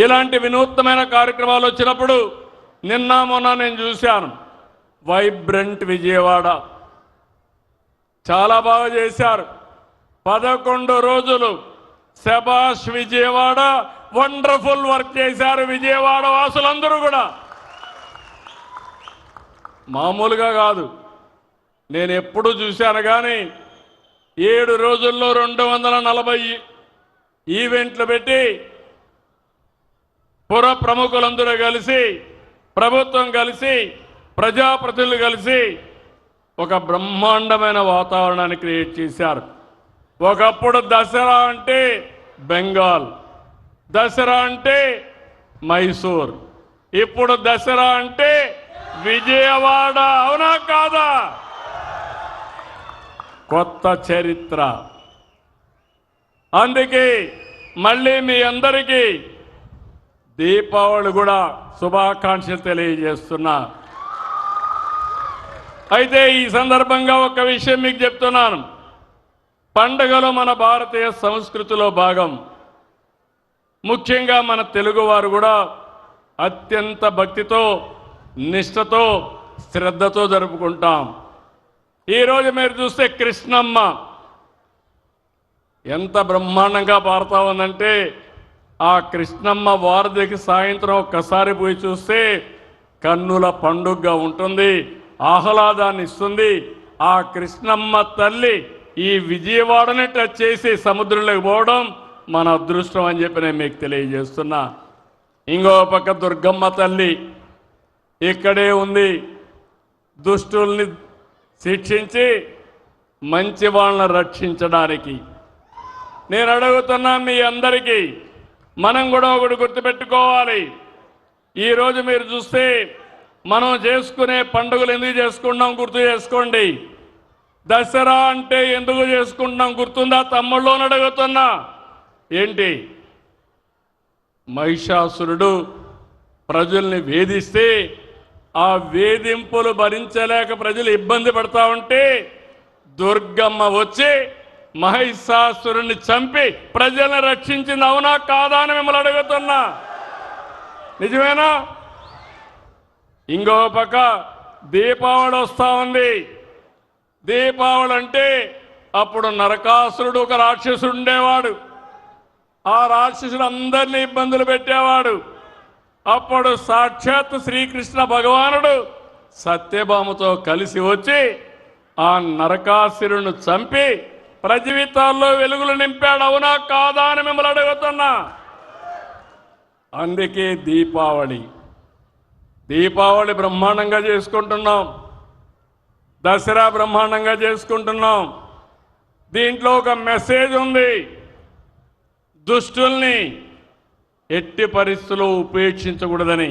ఇలాంటి వినూత్నమైన కార్యక్రమాలు వచ్చినప్పుడు నిన్న మొన్న నేను చూశాను. వైబ్రెంట్ విజయవాడ చాలా బాగా చేశారు. 11 రోజులు శబాష్ విజయవాడ, వండర్ఫుల్ వర్క్ చేశారు విజయవాడ వాసులందరూ కూడా. మామూలుగా కాదు, నేను ఎప్పుడు చూశాను కానీ 7 రోజుల్లో 240 ఈవెంట్లు పెట్టి పుర ప్రముఖులందరూ కలిసి, ప్రభుత్వం కలిసి, ప్రజాప్రతినిధులు కలిసి ఒక బ్రహ్మాండమైన వాతావరణాన్ని క్రియేట్ చేశారు. ఒకప్పుడు దసరా అంటే బెంగాల్, దసరా అంటే మైసూర్, ఇప్పుడు దసరా అంటే విజయవాడ. అవునా కాదా? కొత్త చరిత్ర. అందుకే మళ్ళీ మీ అందరికీ దీపావళి కూడా శుభాకాంక్షలు తెలియజేస్తున్నా. అయితే ఈ సందర్భంగా ఒక విషయం మీకు చెప్తున్నాను. పండుగలు మన భారతీయ సంస్కృతిలో భాగం. ముఖ్యంగా మన తెలుగువారు కూడా అత్యంత భక్తితో, నిష్ఠతో, శ్రద్ధతో జరుపుకుంటాం. ఈరోజు మీరు చూస్తే కృష్ణమ్మ ఎంత బ్రహ్మాండంగా పారుతా ఉందంటే, ఆ కృష్ణమ్మ వారధికి సాయంత్రం ఒక్కసారి పోయి చూస్తే కన్నుల పండుగగా ఉంటుంది, ఆహ్లాదాన్ని ఇస్తుంది. ఆ కృష్ణమ్మ తల్లి ఈ విజయవాడని టచ్ చేసి సముద్రంలోకి పోవడం మన అదృష్టం అని చెప్పి నేను మీకు తెలియజేస్తున్నా. ఇంకో పక్క దుర్గమ్మ తల్లి ఇక్కడే ఉంది. దుష్టుల్ని శిక్షించి మంచి వాళ్ళని రక్షించడానికి. నేను అడుగుతున్నా మీ అందరికీ, మనం కూడా ఒకటి గుర్తుపెట్టుకోవాలి. ఈరోజు మీరు చూస్తే మనం చేసుకునే పండుగలు ఎందుకు చేసుకుంటున్నాం గుర్తు చేసుకోండి. దసరా అంటే ఎందుకు చేసుకుంటున్నాం గుర్తుందా? తమ్ముళ్ళని అడుగుతున్నా. ఏంటి? మహిషాసురుడు ప్రజల్ని వేధిస్తే ఆ వేధింపులు భరించలేక ప్రజలు ఇబ్బంది పడతా ఉంటే దుర్గమ్మ వచ్చి మహిషాసురుని చంపి ప్రజల్ని రక్షించింది. అవునా కాదా అని మిమ్మల్ని అడుగుతున్నా. నిజమేనా? ఇంకో పక్క దీపావళి వస్తా ఉంది. దీపావళి అంటే అప్పుడు నరకాసురుడు ఒక రాక్షసుడు ఉండేవాడు. ఆ రాక్షసుడు అందరినీ ఇబ్బందులు పెట్టేవాడు. అప్పుడు సాక్షాత్ శ్రీకృష్ణ భగవానుడు సత్యభామతో కలిసి వచ్చి ఆ నరకాసురుని చంపి ప్రజీవితాల్లో వెలుగులు నింపాడు. అవునా కాదా అని మిమ్మల్ని అడుగుతున్నా. అందుకే దీపావళి బ్రహ్మాండంగా చేసుకుంటున్నాం. దసరా బ్రహ్మాండంగా చేసుకుంటున్నాం. దీంట్లో ఒక మెసేజ్ ఉంది. దుష్టుల్ని ఎట్టి పరిస్థితుల్లో ఉపేక్షించకూడదని.